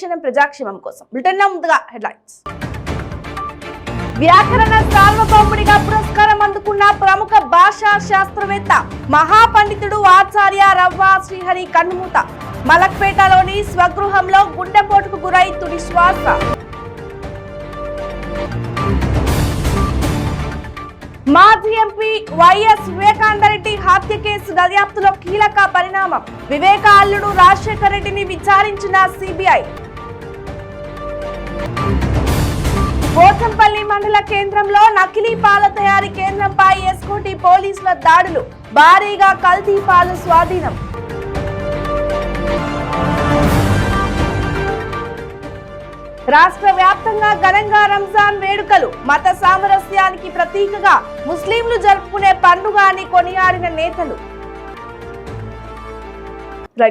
క్షణం ప్రజాక్షేమం కోసం. బులెటిన్ ముందుగా హెడ్లైన్స్. వ్యాకరణ సార్వభౌముడిగా పురస్కారం అందుకున్న ప్రముఖ భాషా శాస్త్రవేత్త మహాపండితుడు ఆచార్య రవ్వ శ్రీహరి కన్నుమూత. మలక్పేటలోని స్వగృహంలో గుండెపోటుకు గురై తుది శ్వాస. మాజీ ఎంపీ వైఎస్ వివేకానందరెడ్డి హత్య కేసు దర్యాప్తులో కీలక పరిణామం. వివేక అల్లుడు రాజశేఖర్ రెడ్డిని విచారించిన సిబిఐ. పోచంపల్లి మండల కేంద్రంలో నకిలీ పాల తయారీ కేంద్రంపై ఎస్కోటి పోలీసుల దాడులు. భారీగా కల్తీ పాలు స్వాధీనం. రాష్ట్ర వ్యాప్తంగా ఘనంగా రంజాన్ వేడుకలు. మత సామరస్యానికి ప్రతీకగా ముస్లింలు జరుపుకునే పండుగ అని కొనియాడిన నేతలు.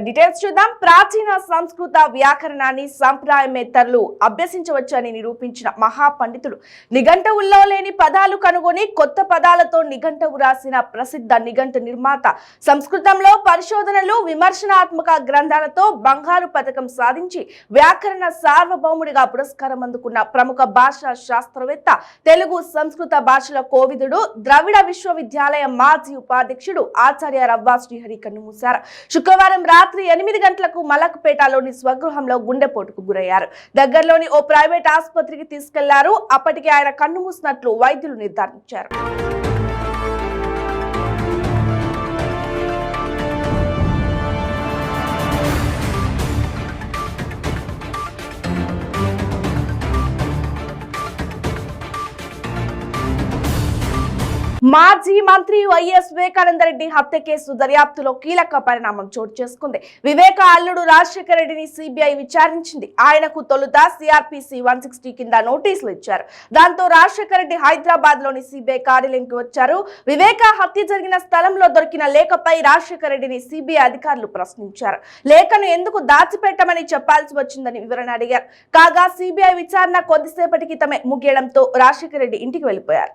డీటెయిల్స్ చూద్దాం. ప్రాచీన సంస్కృత వ్యాకరణాన్ని సంప్రదాయమేత్తరులు అభ్యసించవచ్చని నిరూపించిన మహాపండితుడు నిఘంటువుల్లో లేని పదాలు కనుగొని కొత్త పదాలతో నిఘంటువు రాసిన ప్రసిద్ధ నిఘంటు నిర్మాత. సంస్కృతంలో పరిశోధనలు విమర్శనాత్మక గ్రంథాలతో బంగారు పథకం సాధించి వ్యాకరణ సార్వభౌముడిగా పురస్కారం అందుకున్న ప్రముఖ భాషా శాస్త్రవేత్త, తెలుగు సంస్కృత భాషల కోవిదుడు, ద్రవిడ విశ్వవిద్యాలయం మాజీ ఉపాధ్యక్షుడు ఆచార్య రవ్వ శ్రీహరి కన్నుమూశారు. శుక్రవారం రాత్రి 8 గంటలకు మలక్పేటలోని స్వగృహంలో గుండెపోటుకు గురయ్యారు. దగ్గరలోని ఓ ప్రైవేట్ ఆసుపత్రికి తీసుకెళ్లారు. అప్పటికే ఆయన కన్నుమూసినట్లు వైద్యులు నిర్ధారించారు. మాజీ మంత్రి వైఎస్ వివేకానందరెడ్డి హత్య కేసు దర్యాప్తులో కీలక పరిణామం చోటు చేసుకుంది. వివేక అల్లుడు రాజశేఖర్ రెడ్డిని సిబిఐ విచారించింది. ఆయనకు తొలుత సిఆర్పిసి 160 కింద నోటీసులు ఇచ్చారు. దాంతో రాజశేఖర్ రెడ్డి హైదరాబాద్ లోని సిబిఐ కార్యాలయంకి వచ్చారు. వివేక హత్య జరిగిన స్థలంలో దొరికిన లేఖపై రాజశేఖర్ రెడ్డిని సిబిఐ అధికారులు ప్రశ్నించారు. లేఖను ఎందుకు దాచిపెట్టమని చెప్పాల్సి వచ్చిందని వివరణ అడిగారు. కాగా సిబిఐ విచారణ కొద్దిసేపటి క్రితమే ముగియడంతో రాజశేఖర్ రెడ్డి ఇంటికి వెళ్లిపోయారు.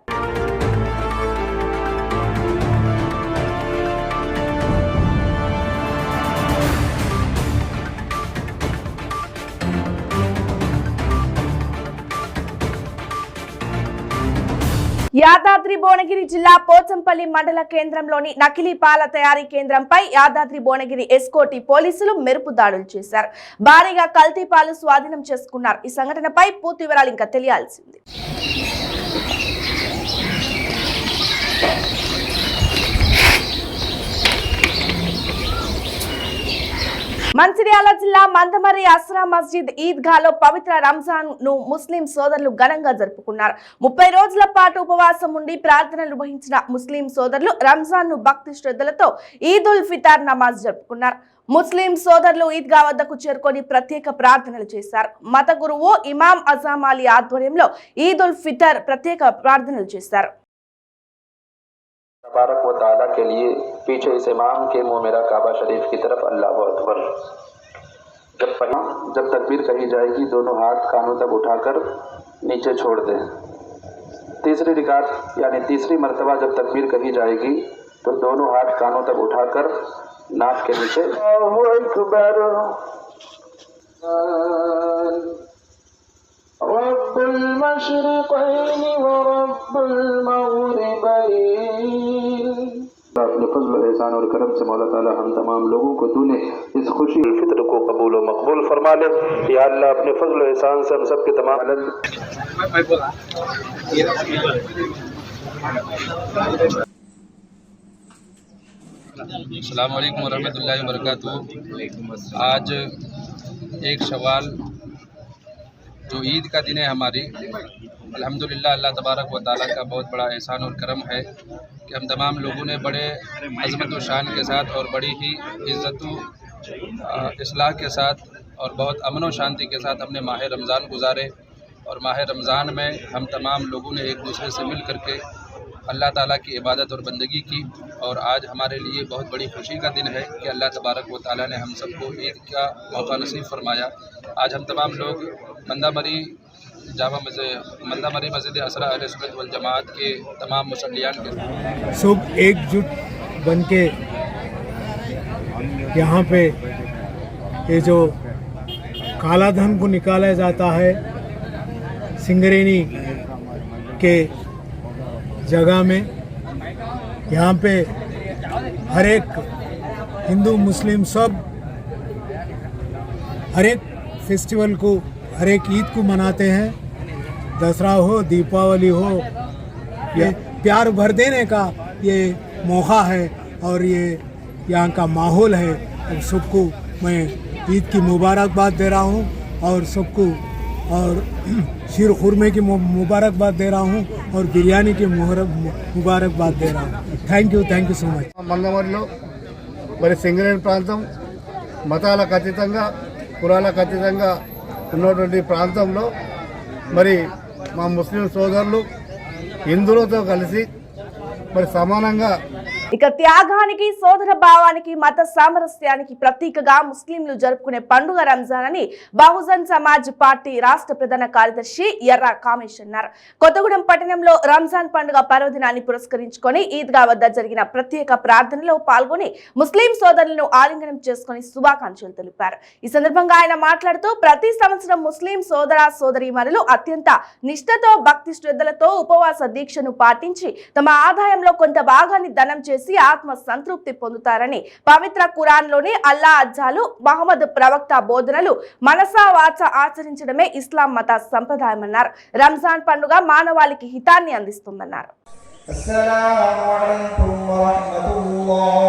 యాదాద్రి భువనగిరి జిల్లా పోచంపల్లి మండల కేంద్రంలోని నకిలీ పాల తయారీ కేంద్రంపై యాదాద్రి భువనగిరి ఎస్కోటి పోలీసులు మెరుపు దాడులు చేశారు. భారీగా కల్తీ పాలు స్వాధీనం చేసుకున్నారు. ఈ సంఘటనపై పూర్తి వివరాలు ఇంకా తెలియాల్సింది. మంచిర్యాల జిల్లా మందమర్రి అస్రా మస్జిద్ ఈద్గాలో పవిత్ర రంజాన్ ను ముస్లిం సోదరులు ఘనంగా జరుపుకున్నారు. 30 రోజుల పాటు ఉపవాసం ఉండి ప్రార్థనలు నిర్వహించిన ముస్లిం సోదరులు రంజాన్ ను భక్తి శ్రద్ధలతో ఈద్ ఉల్ ఫితర్ నమాజ్ జరుపుకున్నారు. ముస్లిం సోదరులు ఈద్గా వద్దకు చేరుకొని ప్రత్యేక ప్రార్థనలు చేశారు. మత గురువు ఇమాం అజామ్ అలీ ఆధ్వర్యంలో ఈద్ ఉల్ ఫితర్ ప్రత్యేక ప్రార్థనలు చేశారు. तबारक व ताला के लिए पीछे इस इमाम के मुंह मेरा काबा शरीफ की तरफ अल्लाहु अकबर। जब तकबीर कही जाएगी दोनों हाथ कानों तक उठाकर नीचे छोड़ दें। तीसरी रिकात यानी तीसरी मर्तबा जब तकबीर कही जाएगी तो दोनों हाथ कानों तक उठाकर नाक के नीचे अल्लाहु अकबर। रब्बुल मशरिक़ैन व रब्बुल मग़रिबैन। अपने फज़ल एहसान और करम से मौला ताला हम तमाम लोगों को तूने इस खुशी फितर को कबूल व मकबूल फरमा ले। या अल्लाह अपने फज़ल एहसान से हम सब के तमाम अस्सलाम वालेकुम वरहमतुल्लाहि वबरकातुहू। आज 1 शवाल जो ईद का दिन है हमारी, अल्हम्दुलिल्लाह अल्लाह तबारक व ताला का बहुत बड़ा एहसान और करम है कि हम तमाम लोगों ने बड़े अज़मत व शान के साथ और बड़ी ही इज़्ज़त व इस्लाह के साथ और बहुत अमन व शांति के साथ हमने माह रमज़ान गुजारे। और माह रमज़ान में हम तमाम लोगों ने एक दूसरे से मिल करके अल्लाह ताला की इबादत और बंदगी की। और आज हमारे लिए बहुत बड़ी खुशी का दिन है कि अल्लाह तबारक व ताला ने हम सबको ईद का मौका नसीब फरमाया। आज हम तमाम लोग मंदामरी मस्जिद असरा अहले सुन्नत वल जमात के तमाम मुसल्लियान के सब एकजुट बन के यहाँ पे ये जो काला धन को निकाला जाता है सिंगरेनी के जगह में। यहाँ पे हर एक हिंदू मुस्लिम सब हर एक फेस्टिवल को, हर एक ईद को मनाते हैं। दसरा हो, दीपावली हो, ये प्यार भर देने का ये मौका है और ये यहाँ का माहौल है। और सबको मैं ईद की मुबारकबाद दे रहा हूँ और सबको और शीर खुरमे की मुबारकबाद दे रहा हूँ और बिरयानी की मुबारकबाद दे रहा हूँ। Thank you so much. మంగమరిలో మరి సింగరేణి ప్రాంతం మతాలకు అతీతంగా కులాలకు అతీతంగా ఉన్నటువంటి ప్రాంతంలో మరి మా ముస్లిం సోదరులు హిందువులతో కలిసి మరి సమానంగా ఇక త్యాగానికి, సోదర భావానికి, మత సామరస్యానికి ప్రతీకగా ముస్లింలు జరుపుకునే పండుగ రంజాన్ అని బహుజన్ సమాజ్ పార్టీ రాష్ట్ర ప్రధాన కార్యదర్శి ఎర్ర కామేష్ అన్నారు. కొత్తగూడెం పట్టణంలో రంజాన్ పండుగ పర్వదినాన్ని పురస్కరించుకొని ఈద్గా వద్ద జరిగిన ప్రత్యేక ప్రార్థనలో పాల్గొని ముస్లిం సోదరులను ఆలింగనం చేసుకుని శుభాకాంక్షలు తెలిపారు. ఈ సందర్భంగా ఆయన మాట్లాడుతూ ప్రతి సంవత్సరం ముస్లిం సోదర సోదరీమణులు అత్యంత నిష్ఠతో, భక్తి శ్రద్ధలతో ఉపవాస దీక్షను పాటించి తమ ఆదాయంలో కొంత భాగాన్ని దానం చేసి ఆత్మ సంతృప్తి పొందుతారని, పవిత్ర ఖురాన్ లోని అల్లా అజ్జాలు, మహమ్మద్ ప్రవక్త బోధనలు మనసా వాచ ఆచరించడమే ఇస్లాం మత సంప్రదాయమన్నారు. రంజాన్ పండుగ మానవాళికి హితాన్ని అందిస్తుందన్నారు. అస్సలాము అలైకుం వరహ్మతుల్లాహ్.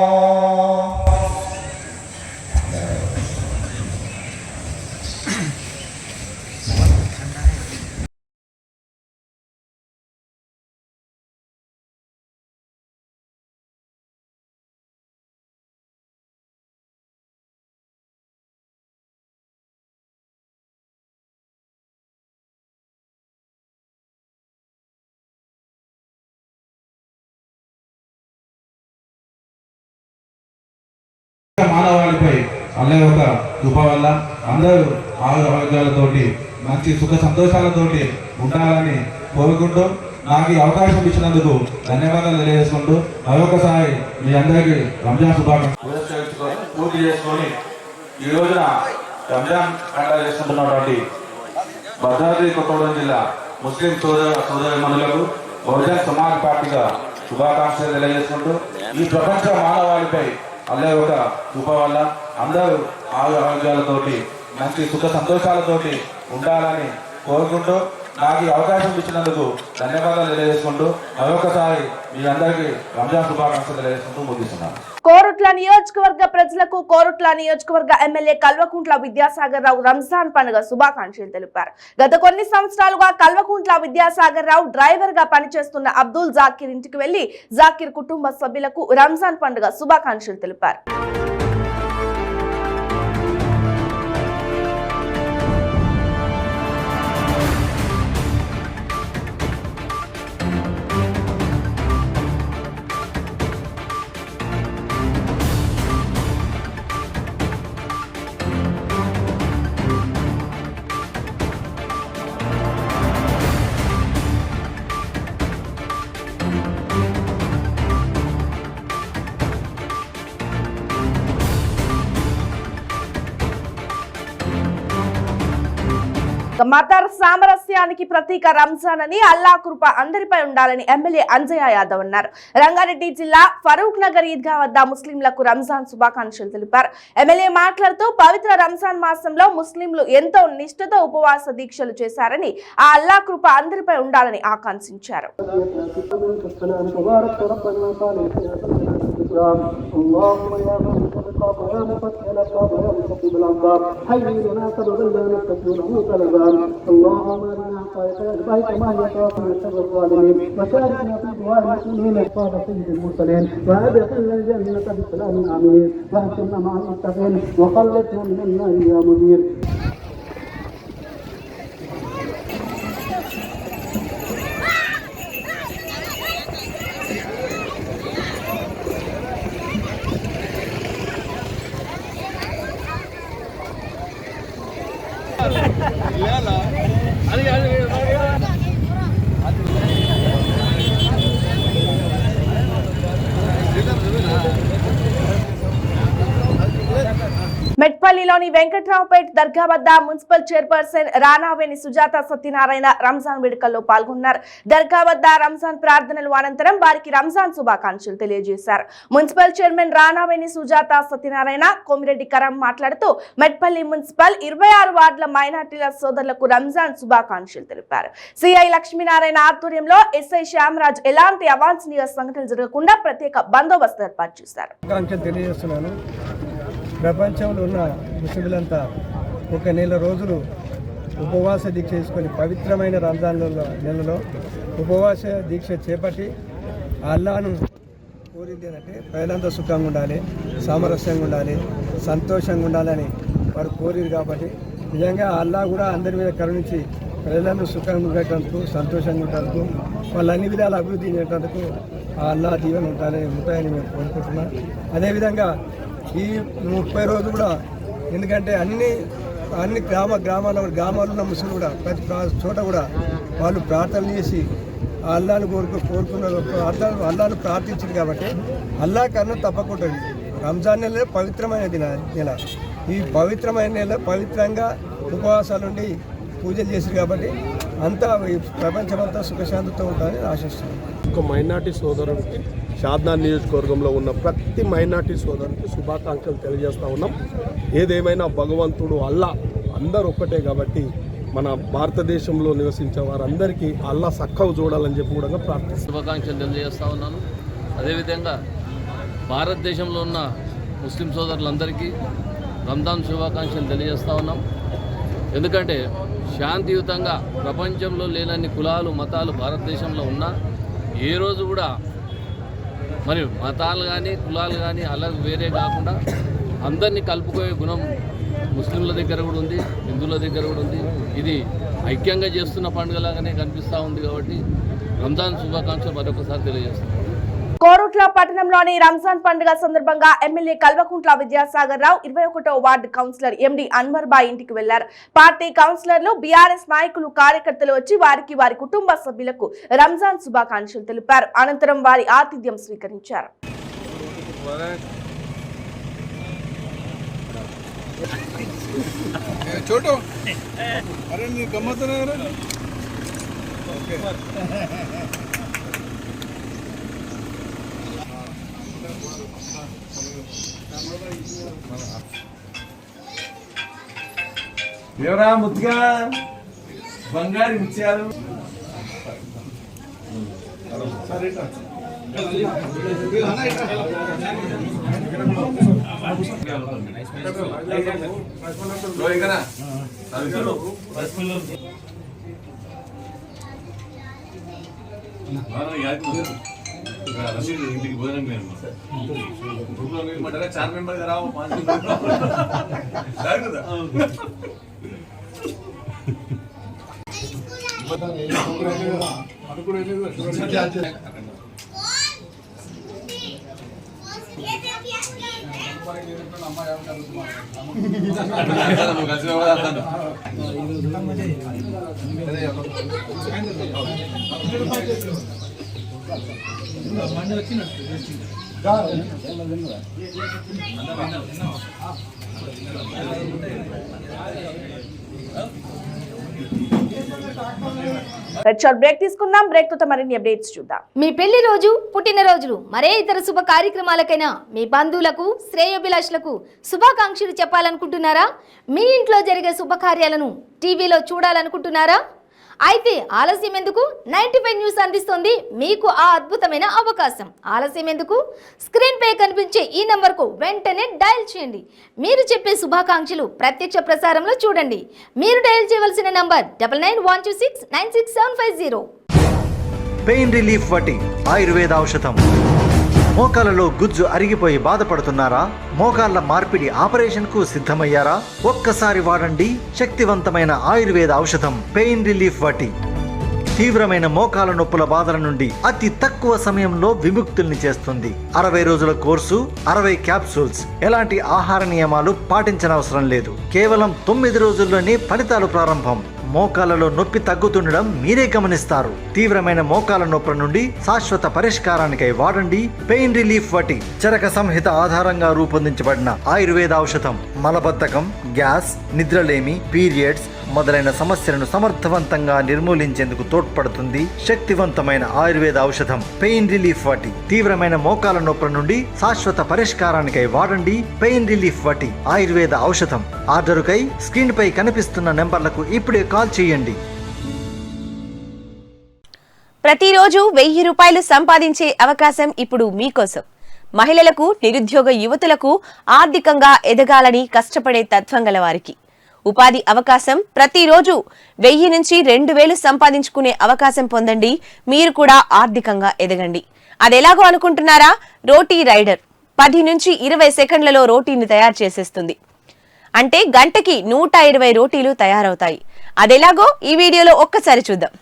మానవాళిపై అల్లే ఒక కృప వల్ల అందరూ ఆరోగ్యాలతోటి మంచి సుఖ సంతోషాలతోటి ఉండాలని కోరుకుంటూ నాకు ఈ అవకాశం ఇచ్చినందుకు ధన్యవాదాలు తెలియజేసుకుంటూ మరొకసారి మీ అందరికీ రంజాన్ శుభాకాంక్షలు పూర్తి చేసుకొని ఈ రోజున రంజాన్ పండుగ చేసుకుంటున్నటువంటి భద్రాద్రి కొత్తగూడెం జిల్లా ముస్లిం సోదరీమణులకు బహుజన్ సమాజ్ పార్టీగా శుభాకాంక్షలు తెలియజేసుకుంటూ ఈ ప్రపంచ మానవాళిపై అల్లే ఒక కృప వల్ల అందరూ ఆరోగ్యాలతోటి మంచి సుఖ సంతోషాలతోటి ఉండాలని కోరుకుంటూ నాకు ఈ అవకాశం ఇచ్చినందుకు ధన్యవాదాలు తెలియజేసుకుంటూ మరొకసారి మీ అందరికీ రంజాన్ శుభాకాంక్షలు తెలియజేసుకుంటూ ముగిస్తున్నాను. కోరుట్ల నియోజకవర్గ ప్రజలకు కోరుట్ల నియోజకవర్గ ఎమ్మెల్యే కల్వకుంట్ల విద్యాసాగర్ రావు రంజాన్ పండుగ శుభాకాంక్షలు తెలిపారు. గత కొన్ని సంవత్సరాలుగా కల్వకుంట్ల విద్యాసాగర్ రావు డ్రైవర్ గా పనిచేస్తున్న అబ్దుల్ జాకీర్ ఇంటికి వెళ్లి జాకీర్ కుటుంబ సభ్యులకు రంజాన్ పండుగ శుభాకాంక్షలు తెలిపారు. మత సామరస్యానికి ప్రతీక రంజాన్ అని, అల్లా కృప అందరిపై ఉండాలని ఎమ్మెల్యే అంజయ్య యాదవ్ అన్నారు. రంగారెడ్డి జిల్లా ఫరూక్ నగర్ ఈద్గా వద్ద ముస్లింలకు రంజాన్ శుభాకాంక్షలు తెలిపారు. ఎమ్మెల్యే మాట్లాడుతూ పవిత్ర రంజాన్ మాసంలో ముస్లింలు ఎంతో నిష్ఠతో ఉపవాస దీక్షలు చేశారని, ఆ అల్లా కృప అందరిపై ఉండాలని ఆకాంక్షించారు. اللهم يا من الرقاب يا مفتح الاسباب يا مقبل الانظار حي لنا تبغلنا نستغفره طلبا اللهم ارنا حقائق بيت ما يتوفى من شر الظالمين وشاركنا في دعاء المسلمين قال سيد المرسلين وادخلنا الجنه بسلام امين واحشرنا مع المتقين وخلصنا من النار يا مدير. మెట్పల్లిలోని వెంకట్రావుపేట్ దర్గా వద్ద మున్సిపల్ చైర్పర్సన్ రానావేణి సుజాత సత్యనారాయణ రంజాన్ వేడుకల్లో పాల్గొన్నారు. దర్గా వద్ద రంజాన్ ప్రార్థనలు అనంతరం వారికి రంజాన్ శుభాకాంక్షలు తెలియజేశారు. మున్సిపల్ చైర్మన్ రానావేణి సుజాత సత్యనారాయణ కోమిరెడ్డి కరం మాట్లాడుతూ మెట్పల్లి మున్సిపల్ 26 వార్డుల మైనార్టీల సోదరులకు రంజాన్ శుభాకాంక్షలు తెలిపారు. సిఐ లక్ష్మీనారాయణ ఆధ్వర్యంలో ఎస్ఐ శ్యామరాజ్ ఎలాంటి అవాంఛనీయ సంఘటనలు జరగకుండా ప్రత్యేక బందోబస్తు ఏర్పాటు చేశారు. ప్రపంచంలో ఉన్న ముస్లింలంతా 1 నెల రోజులు ఉపవాస దీక్ష చేసుకొని పవిత్రమైన రంజాన్ నెలలో ఉపవాస దీక్ష చేపట్టి అల్లాను కోరింది ఏంటంటే ప్రజలంతా సుఖంగా ఉండాలి, సామరస్యంగా ఉండాలి, సంతోషంగా ఉండాలని వారు కోరిరు. కాబట్టి నిజంగా అల్లా కూడా అందరి మీద కరుణించి ప్రజలందరూ సుఖంగా ఉండేటందుకు, సంతోషంగా ఉండేందుకు, వాళ్ళు అన్ని విధాలు అభివృద్ధి చేసేటందుకు ఆ అల్లా దీవెన ఉంటాయని మేము కోరుకుంటున్నాం. అదేవిధంగా ఈ 30 రోజులు కూడా ఎందుకంటే అన్ని గ్రామాల్లో ఉన్న ముస్లింలు కూడా ప్రతి చోట కూడా వాళ్ళు ప్రార్థన చేసి ఆ అల్లాను కోరుకున్నారు, అల్లాను ప్రార్థించింది. కాబట్టి అల్లా కన్నా తప్పకుండా రంజాన్ నెల పవిత్రమైన నెల. ఈ పవిత్రమైన నెల పవిత్రంగా ఉపవాసాలుండి పూజలు చేశారు. కాబట్టి అంతా ప్రపంచమంతా సుఖశాంతితో ఉంటుందని ఆశిస్తున్నాం. ఒక మైనార్టీ సోదరుడికి షాద్నగర్ నియోజకవర్గంలో ఉన్న ప్రతి మైనార్టీ సోదరునికి శుభాకాంక్షలు తెలియజేస్తూ ఉన్నాం. ఏదేమైనా భగవంతుడు అల్లా అందరూ ఒక్కటే కాబట్టి మన భారతదేశంలో నివసించే వారందరికీ అల్లా సక్కగా చూడాలని చెప్పి కూడా ప్రార్థిస్తాం. శుభాకాంక్షలు తెలియజేస్తూ ఉన్నాను. అదేవిధంగా భారతదేశంలో ఉన్న ముస్లిం సోదరులందరికీ రంజాన్ శుభాకాంక్షలు తెలియజేస్తూ ఉన్నాం. ఎందుకంటే శాంతియుతంగా ప్రపంచంలో లేనన్ని కులాలు మతాలు భారతదేశంలో ఉన్నా ఏ రోజు కూడా మరి మతాలు కానీ కులాలు కానీ అలా వేరే కాకుండా అందరినీ కలుపుకోయే గుణం ముస్లింల దగ్గర కూడా ఉంది, హిందువుల దగ్గర కూడా ఉంది. ఇది ఐక్యంగా చేస్తున్న పండుగలాగానే కనిపిస్తూ ఉంది. కాబట్టి రంజాన్ శుభాకాంక్షలు మరొకసారి తెలియజేస్తున్నాం. కోరుట్ల పట్టణంలోని రంజాన్ పండుగ సందర్భంగా ఎమ్మెల్యే కల్వకుంట్ల విద్యాసాగర్ రావు 21వ వార్డు కౌన్సిలర్ ఎండి అన్వర్ బాయ్ ఇంటికి వెళ్లారు. పార్టీ కౌన్సిలర్లు, బీఆర్ఎస్ నాయకులు, కార్యకర్తలు వచ్చి వారి కుటుంబ సభ్యులకు రంజాన్ శుభాకాంక్షలు తెలిపారు. అనంతరం వారి ఆతిథ్యం స్వీకరించారు. ఎవరా ముద్దుగా బంగారు ముత్యాలు ఇంటికి భోజనం గ్రూప్లో 4 మెంబర్ రావు 5 బ్రేక్ తీసుకుందాం. బ్రేక్ తో మరిన్ని అప్డేట్స్ చూద్దాం. మీ పెళ్లి రోజు, పుట్టినరోజులు, మరే ఇతర శుభ కార్యక్రమాలకైనా మీ బంధువులకు, శ్రేయోభిలాషులకు శుభాకాంక్షలు చెప్పాలనుకుంటున్నారా? మీ ఇంట్లో జరిగే శుభకార్యాలను టీవీలో చూడాలనుకుంటున్నారా? అయితే ఆలస్యం ఎందుకు? 95 న్యూస్ అందిస్తుంది మీకు ఆ అద్భుతమైన అవకాశం. ఆలస్యం ఎందుకు? స్క్రీన్ పై కనిపించే ఈ నంబర్కు వెంటనే డయల్ చేయండి. మీరు చెప్పే శుభాకాంక్షలు ప్రత్యక్ష ప్రసారంలో చూడండి. మీరు డయల్ చేయవలసిన నంబర్ 9912696750. పెయిన్ రిలీఫ్ వటి ఆయుర్వేద ఔషధం. మోకాలలో గుజ్జు అరిగిపోయి బాధపడుతున్నారా? మోకాళ్ళ మార్పిడి ఆపరేషన్ కు సిద్ధమయ్యారా? ఒక్కసారి వాడండి శక్తివంతమైన ఆయుర్వేద ఔషధం పెయిన్ రిలీఫ్ వటి. తీవ్రమైన మోకాల నొప్పుల బాధల నుండి అతి తక్కువ సమయంలో విముక్తుల్ని చేస్తుంది. 60 రోజుల కోర్సు, 60 క్యాప్సూల్స్. ఎలాంటి ఆహార నియమాలు పాటించనవసరం లేదు. కేవలం 9 రోజుల్లోనే ఫలితాలు ప్రారంభం. మోకాలలో నొప్పి తగ్గుతుండడం మీరే గమనిస్తారు. తీవ్రమైన మోకాల నొప్పుల నుండి శాశ్వత పరిష్కారానికై వాడండి పెయిన్ రిలీఫ్ వటి. చరక సంహిత ఆధారంగా రూపొందించబడిన ఆయుర్వేద ఔషధం మలబద్ధకం, గ్యాస్, నిద్రలేమి, పీరియడ్స్ మొదలైన సమస్యలను సమర్థవంతంగా నిర్మూలించేందుకు తోడ్పడుతుంది శక్తివంతమైన ఆయుర్వేద ఔషధం పెయిన్ రిలీఫ్ వటి. తీవ్రమైన మోకాల నొప్పుల నుండి శాశ్వత పరిష్కారానికై వాడండి పెయిన్ రిలీఫ్ వటి ఆయుర్వేద ఔషధం. ఆర్డరుకై స్క్రీన్ పై కనిపిస్తున్న నెంబర్లకు ఇప్పుడే కాల్ చేయండి. ప్రతిరోజు 1000 రూపాయలు సంపాదించే అవకాశం ఇప్పుడు మీకోసం. మహిళలకు, నిరుద్యోగ యువతులకు ఆర్థికంగా ఎదగాలని కష్టపడే తత్వం గల వారికి ఉపాధి అవకాశం. ప్రతిరోజు 1000 నుంచి 2000 సంపాదించుకునే అవకాశం పొందండి. మీరు కూడా ఆర్థికంగా ఎదగండి. అదెలాగో అనుకుంటున్నారా? రోటీ రైడర్ 10 నుంచి 20 సెకండ్లలో రోటీని తయారు చేసేస్తుంది. అంటే గంటకి 120 రోటీలు తయారవుతాయి. అదెలాగో ఈ వీడియోలో ఒక్కసారి చూద్దాం.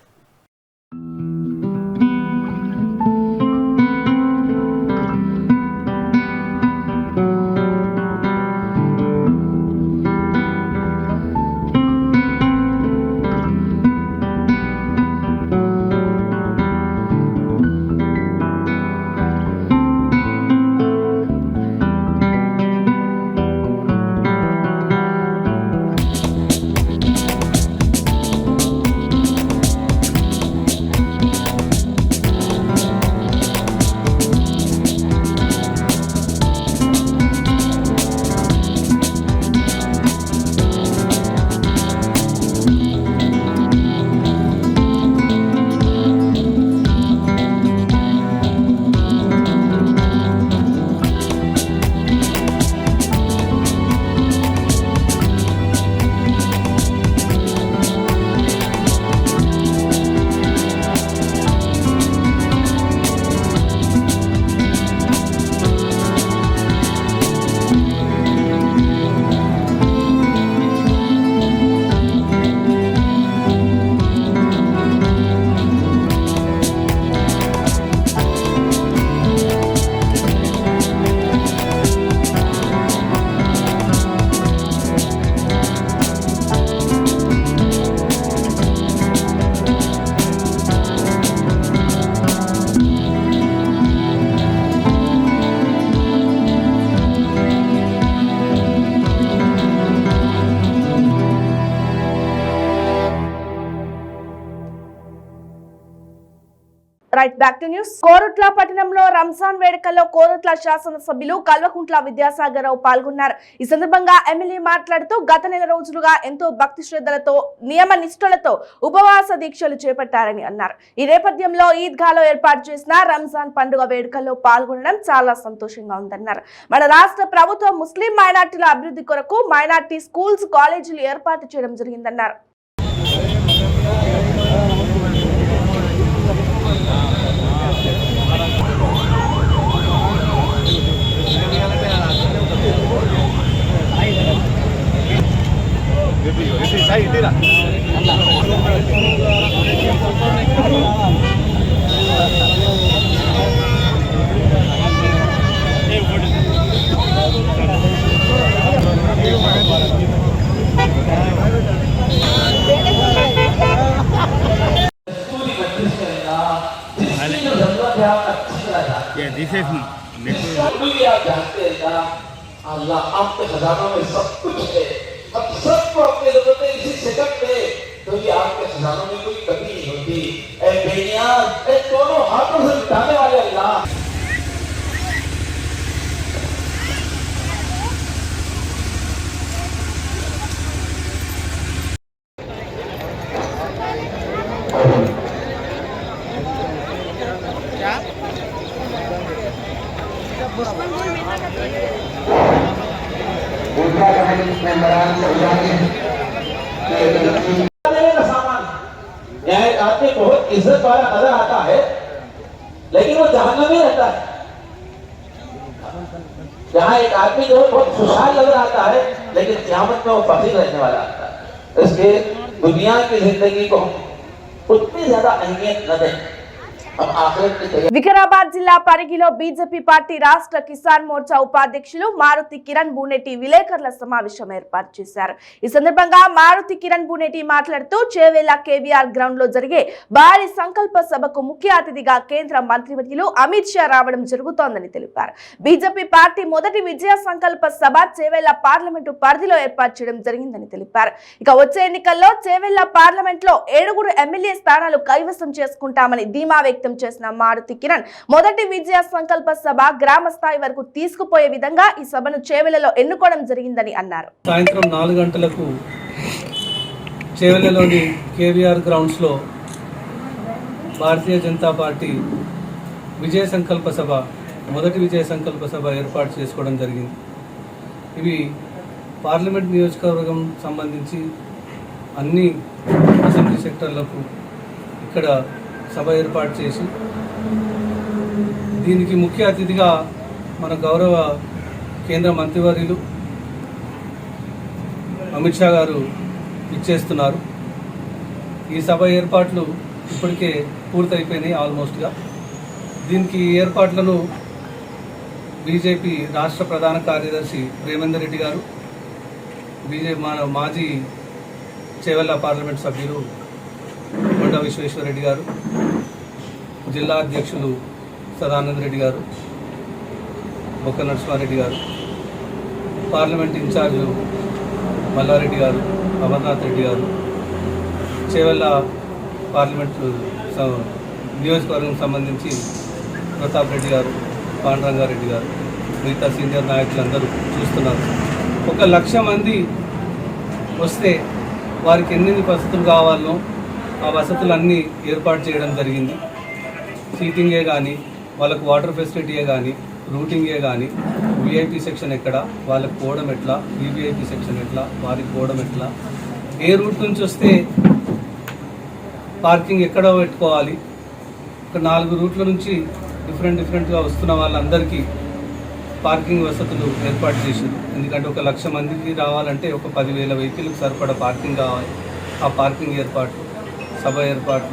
Right back to news. Korutla పట్టణంలో రంజాన్ వేడుకల్లో కోరుట్ల శాసనసభ్యులు కల్వకుంట్ల విద్యాసాగర్ రావు పాల్గొన్నారు. ఈ సందర్భంగా ఎమ్మెల్యే మాట్లాడుతూ గత నెల రోజులుగా ఎంతో భక్తి శ్రద్ధలతో నియమ నిష్ఠలతో ఉపవాస దీక్షలు చేపట్టారని అన్నారు. ఈ నేపథ్యంలో ఈద్గాలో ఏర్పాటు చేసిన రంజాన్ పండుగ వేడుకల్లో పాల్గొనడం చాలా సంతోషంగా ఉందన్నారు. మన రాష్ట్ర ప్రభుత్వం ముస్లిం మైనార్టీల అభివృద్ధి కొరకు మైనార్టీ స్కూల్స్, కాలేజీలు ఏర్పాటు చేయడం జరిగిందన్నారు. अल्लाह आपके खजानों में सब कुछ है, अब सबको अपनी जरूरत है इसी सेकंड में, क्योंकि आपके खजानों में कोई कमी नहीं होती। ऐ बेनियाज, ऐ दोनों हाथों से मिटाने वाले अल्लाह, आदमी बहुत इज्जत वाला नजर आता है, लेकिन वो जहन्नम में रहता है। जहाँ एक आदमी जो बहुत खुशहाल नजर आता है, लेकिन क़यामत में वो फकीर रहने वाला आता है। इसलिए दुनिया की जिंदगी को हम उतनी ज्यादा अहमियत न दें। अब आखिरत की तैयारी వికారాబాద్ జిల్లా పరిగిలో బీజేపీ పార్టీ రాష్ట్ర కిసాన్ మోర్చా ఉపాధ్యక్షులు మారుతి కిరణ్ బూనేటి విలేకరుల సమావేశం ఏర్పాటు చేశారు. ఈ సందర్భంగా మారుతి కిరణ్ బూనేటి మాట్లాడుతూ చేవేళ్ల కేవీఆర్ గ్రౌండ్ లో జరిగే భారీ సంకల్ప సభకు ముఖ్య అతిథిగా కేంద్ర మంత్రివర్యులు అమిత్ షా రావడం జరుగుతోందని తెలిపారు. బీజేపీ పార్టీ మొదటి విజయ సంకల్ప సభ చేవేళ్ల పార్లమెంటు పరిధిలో ఏర్పాటు చేయడం జరిగిందని తెలిపారు. ఇక వచ్చే ఎన్నికల్లో చేవేళ్ల పార్లమెంట్ లో 7 ఎమ్మెల్యే స్థానాలు కైవసం చేసుకుంటామని ధీమా వ్యక్తం చేసిన మారుతి కిరణ్ మొదటి విజయ సంకల్ప సభ గ్రామ స్థాయి వరకు తీసుకుపోయే విధంగా ఈ సభను చేవెళ్లలో ఎన్నుకోవడం జరిగిందని అన్నారు. సాయంత్రం 4 గంటలకు చేవెళ్లలోని కేవీఆర్ గ్రౌండ్స్ లో భారతీయ జనతా పార్టీ విజయ సంకల్ప సభ మొదటి విజయ సంకల్ప సభ ఏర్పాటు చేసుకోవడం జరిగింది. ఇవి పార్లమెంట్ నియోజకవర్గం సంబంధించి అన్ని అసెంబ్లీ సెక్టర్లకు ఇక్కడ సభ ఏర్పాటు చేసి దీనికి ముఖ్య అతిథిగా మన గౌరవ కేంద్ర మంత్రివర్యులు అమిత్ షా గారు ఇచ్చేస్తున్నారు. ఈ సభ ఏర్పాట్లు ఇప్పటికే పూర్తయిపోయినాయి ఆల్మోస్ట్గా. దీనికి ఏర్పాట్లను బీజేపీ రాష్ట్ర ప్రధాన కార్యదర్శి ప్రేమేందర్ రెడ్డి గారు, మన మాజీ చేవెళ్ల పార్లమెంట్ సభ్యులు కొండ విశ్వేశ్వరరెడ్డి గారు, జిల్లా అధ్యక్షులు సదానంద రెడ్డి గారు, బొక్క నరసింహారెడ్డి గారు, పార్లమెంట్ ఇన్ఛార్జు మల్లారెడ్డి గారు, అమర్నాథ్ రెడ్డి గారు, చేవెళ్ల పార్లమెంటు నియోజకవర్గం సంబంధించి ప్రతాప్ రెడ్డి గారు, పాండురంగారెడ్డి గారు, మిగతా సీనియర్ నాయకులందరూ చూస్తున్నారు. 1,00,000 మంది వస్తే వారికి ఎన్ని వసతులు కావాలనో ఆ వసతులన్నీ ఏర్పాటు చేయడం జరిగింది. సీటింగే కానీ, వాళ్ళకు వాటర్ ఫెసిలిటీయే కానీ, రూటింగే కానీ, విఐపి సెక్షన్ ఎక్కడ, వాళ్ళకి పోవడం ఎట్లా, వివిఐపి సెక్షన్ ఎట్లా, వారికి పోవడం ఎట్లా, ఏ రూట్ నుంచి వస్తే పార్కింగ్ ఎక్కడ పెట్టుకోవాలి, ఒక 4 రూట్ల నుంచి డిఫరెంట్గా వస్తున్న వాళ్ళందరికీ పార్కింగ్ వసతులు ఏర్పాటు చేశారు. ఎందుకంటే 1,00,000 మందికి రావాలంటే ఒక 10,000 వెహికల్కి సరిపడా పార్కింగ్ కావాలి. ఆ పార్కింగ్ ఏర్పాటు, సభ ఏర్పాటు,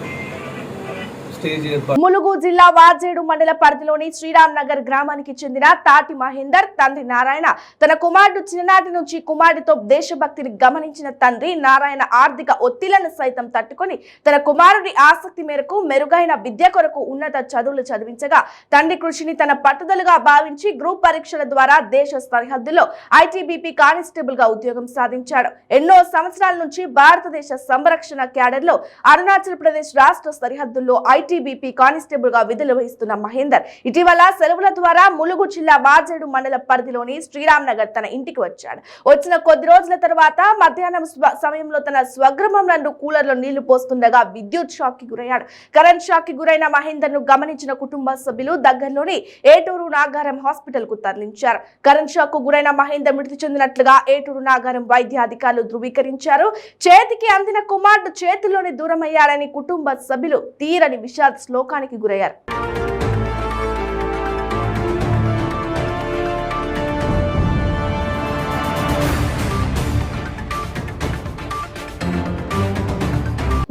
స్టేజ్ ఏర్పాటు. ములుగు జిల్లా వాజేడు మండల పరిధిలోని శ్రీరామ్ నగర్ గ్రామానికి చెందిన తాటి మహేందర్ తండ్రి నారాయణ తన కుమారుడు చిన్ననాటి నుంచి కుమారుడితో దేశభక్తిని గమనించిన తండ్రి నారాయణ ఆర్థిక ఒత్తిళ్లను సైతం తట్టుకొని తన కుమారుడి ఆసక్తి మేరకు మెరుగైన విద్య కొరకు ఉన్నత చదువులు చదివించగా తండ్రి కృషిని తన పట్టుదలగా భావించి గ్రూప్ పరీక్షల ద్వారా దేశ సరిహద్దుల్లో ఐటీబీపీ కానిస్టేబుల్ గా ఉద్యోగం సాధించాడు. ఎన్నో సంవత్సరాల నుంచి భారతదేశ సంరక్షణ క్యాడర్ లో అరుణాచల్ ప్రదేశ్ రాష్ట్ర సరిహద్దుల్లో ఐటీబీపీ కానిస్టేబుల్ గా విధులు వహిస్తున్న మహేందర్ ఇటీవల సెలవుల ద్వారా ములుగు జిల్లా వాజేడు మండల పరిధిలోని శ్రీరామ్ నగర్ తన ఇంటికి వచ్చాడు. వచ్చిన కొద్ది రోజుల తర్వాత మధ్యాహ్నం సమయంలో తన స్వగ్రామం నందు కూలర్లో నీళ్లు పోస్తుండగా విద్యుత్ షాక్ కి గురయ్యాడు. కరెంట్ షాక్ కి గురైన మహేందర్ ను గమనించిన కుటుంబ సభ్యులు దగ్గరలోని ఏటూరు నాగారం హాస్పిటల్ కు తరలించారు. కరెంట్ షాక్ కు గురైన మహేందర్ మృతి చెందినట్లుగా ఏటూరు నాగారం వైద్య అధికారులు ధృవీకరించారు. చేతికి అందిన కుమారుడు చేతిలోని దూరమయ్యాడని కుటుంబ సభ్యులు తీరని విషాద శ్లోకానికి గురయ్యారు.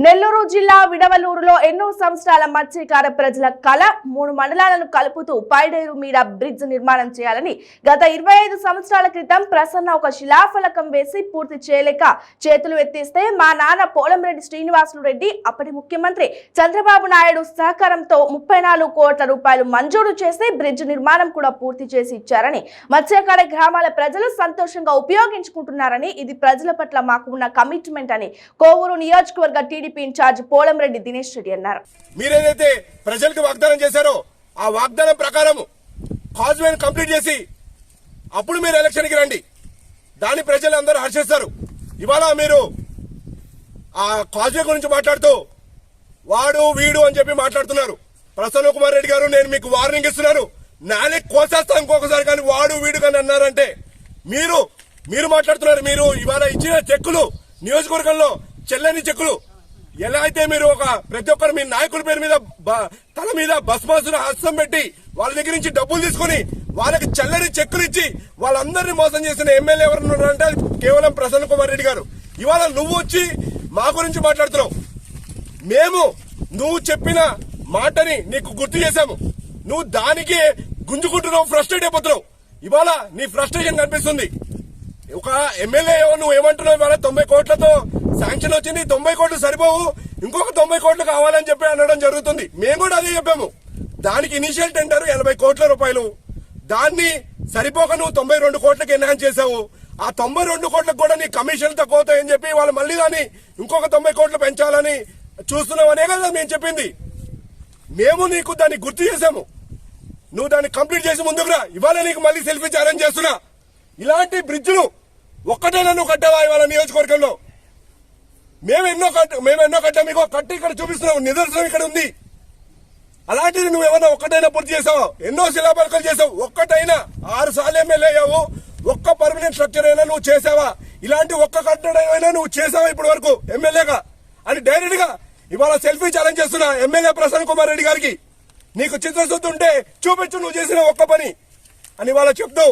నెల్లూరు జిల్లా విడవలూరులో ఎన్నో సంవత్సరాల మత్స్యకార ప్రజల కళ 3 మండలాలను కలుపుతూ పైడేరు మీద బ్రిడ్జ్ నిర్మాణం చేయాలని గత 25 సంవత్సరాల క్రితం ప్రసన్న ఒక శిలాఫలకం వేసి పూర్తి చేయలేక చేతులు ఎత్తేస్తే మా నాన్న పోలంరెడ్డి శ్రీనివాసులు రెడ్డి అప్పటి ముఖ్యమంత్రి చంద్రబాబు నాయుడు సహకారంతో 34 కోట్ల రూపాయలు మంజూరు చేసి బ్రిడ్జ్ నిర్మాణం కూడా పూర్తి చేసి ఇచ్చారని మత్స్యకార గ్రామాల ప్రజలు సంతోషంగా ఉపయోగించుకుంటున్నారని ఇది ప్రజల పట్ల మాకు ఉన్న కమిట్మెంట్ అని కోవూరు నియోజకవర్గ టీడీపీ ఇన్ఛార్జ్ పోలంరెడ్డి దినేష్ రెడ్డి అన్నారు. మీరేదైతే ప్రజలకు వాగ్దానం చేశారో ఆ వాగ్దానం ప్రకారం కాజ్వే కంప్లీట్ చేసి అప్పుడు మీరు ఎలక్షన్ కి రండి. దాని ప్రజలు అందరూ హర్షిస్తారు. ఇవాళ మీరు ఆ కాజ్వే గురించి మాట్లాడుతూ వాడు వీడు అని చెప్పి మాట్లాడుతున్నారు. ప్రసన్న కుమార్ రెడ్డి గారు, నేను మీకు వార్నింగ్ ఇస్తున్నాను. నానే కోసేస్తాను ఇంకొకసారి కానీ వాడు వీడు కానీ అన్నారంటే మీరు మాట్లాడుతున్నారు. మీరు ఇవాళ ఇచ్చిన చెక్కులు నియోజకవర్గంలో చెల్లని చెక్కులు ఎలా అయితే మీరు ఒక ప్రతి ఒక్కరు మీ నాయకుల పేరు మీద తల మీద భస్మాసుర హస్తం పెట్టి వాళ్ళ దగ్గర నుంచి డబ్బులు తీసుకుని వాళ్ళకి చల్లని చెక్కులు ఇచ్చి వాళ్ళందరినీ మోసం చేసిన ఎమ్మెల్యే ఎవరు అంటే కేవలం ప్రసన్న కుమార్ రెడ్డి గారు. ఇవాళ నువ్వు వచ్చి మా గురించి మాట్లాడుతున్నావు. నువ్వు చెప్పిన మాటని నీకు గుర్తు చేశాము. నువ్వు దానికి గుంజుకుంటున్నావు, ఫ్రస్ట్రేట్ అయిపోతున్నావు. ఇవాళ నీ ఫ్రస్ట్రేషన్ కనిపిస్తుంది. ఒక ఎమ్మెల్యే నువ్వు ఏమంటున్నావు, ఇవాళ 90 కోట్లతో శాంక్షన్ వచ్చింది, 90 కోట్లు సరిపోవు, ఇంకొక 90 కోట్లు కావాలని చెప్పి అనడం జరుగుతుంది. మేము కూడా అదే చెప్పాము. దానికి ఇనిషియల్ టెండర్ 80 కోట్ల రూపాయలు, దాన్ని సరిపోక నువ్వు 92 కోట్లకి ఎన్హాన్స్ చేశావు. ఆ 92 కోట్లకు కూడా నీ కమిషన్ తక్కువ అవుతాయని చెప్పి వాళ్ళు మళ్ళీ దాన్ని ఇంకొక 90 కోట్లు పెంచాలని చూస్తున్నావు అనే కదా మేము చెప్పింది. మేము నీకు దాన్ని గుర్తు చేశాము. నువ్వు దాన్ని కంప్లీట్ చేసి ముందుకు రా. ఇవాళ నీకు మళ్ళీ సెల్ఫీ ఛాలెంజ్ చేస్తున్నా. ఇలాంటి బ్రిడ్జ్లు ఒక్కటైనా నువ్వు కట్టావా ఇవాళ నియోజకవర్గంలో? మేము ఎన్నో కట్టాం. మీకు కట్టి ఇక్కడ చూపిస్తున్నావు, నిదర్శనం ఇక్కడ ఉంది. అలాంటిది నువ్వు ఏమన్నా ఒక్కటైనా పూర్తి చేసావా? ఎన్నో శిలాపలకలు చేసావు, ఒక్కటైనా 6 సార్లు ఎమ్మెల్యే అయ్యావు, ఒక్క పర్మనెంట్ స్ట్రక్చర్ అయినా నువ్వు చేసావా? ఇలాంటి ఒక్క కట్టడం అయినా నువ్వు చేసావా ఇప్పటి వరకు ఎమ్మెల్యేగా అని డైరెక్ట్ గా ఇవాళ సెల్ఫీ ఛాలెంజ్ చేస్తున్నా ఎమ్మెల్యే ప్రసన్న కుమార్ రెడ్డి గారికి. నీకు చిత్తశుద్ధి ఉంటే చూపించు నువ్వు చేసిన ఒక్క పని అని వాళ్ళ చెప్తూ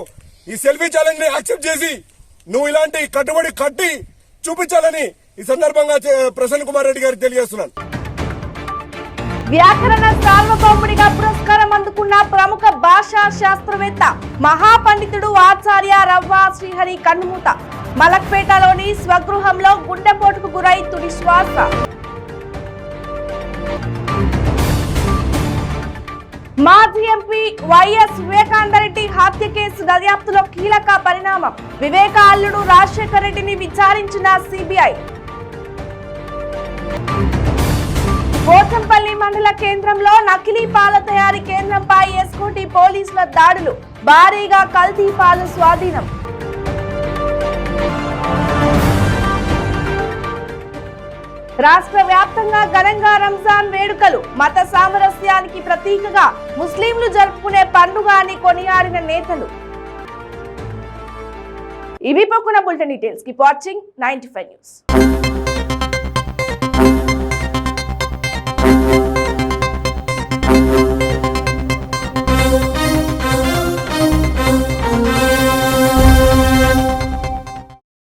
ఈ సెల్ఫీ ఛాలెంజ్ ని యాక్సెప్ట్ చేసి నువ్వు ఇలాంటి కట్టుబడి కట్టి చూపించాలని ఈ సందర్భంగా ప్రసన్న కుమార్ రెడ్డి గారికి తెలియజేస్తున్నాను. వ్యాకరణ సార్వభౌముడిగా పురస్కారం అందుకున్న ప్రముఖ భాషా శాస్త్రవేత్త మహాపండితుడు ఆచార్య రవ్వ శ్రీహరి కన్నుమూత. మలక్పేటలోని స్వగృహంలో గుండెపోటుకు గురై తుది శ్వాస. మాజీ ఎంపీ వైఎస్ వివేకానందరెడ్డి హత్య కేసు దర్యాప్తులో కీలక పరిణామం. వివేక అల్లుడు రాజశేఖర్ రెడ్డిని విచారించిన సిబిఐ. పోచంపల్లి మండల కేంద్రంలో నకిలీ పాల తయారీ కేంద్రంపై ఎస్కోటి పోలీసుల దాడులు. భారీగా కల్తీ పాలు స్వాధీనం. రాష్ట్ర వ్యాప్తంగా ఘనంగా రంజాన్ వేడుకలు. మత సామరస్యానికి ప్రతీకగా ముస్లింలు జరుపుకునే పండుగ అని కొనియాడిన నేతలు. ఇవి పక్కన bulletin details. Keep watching 95 news.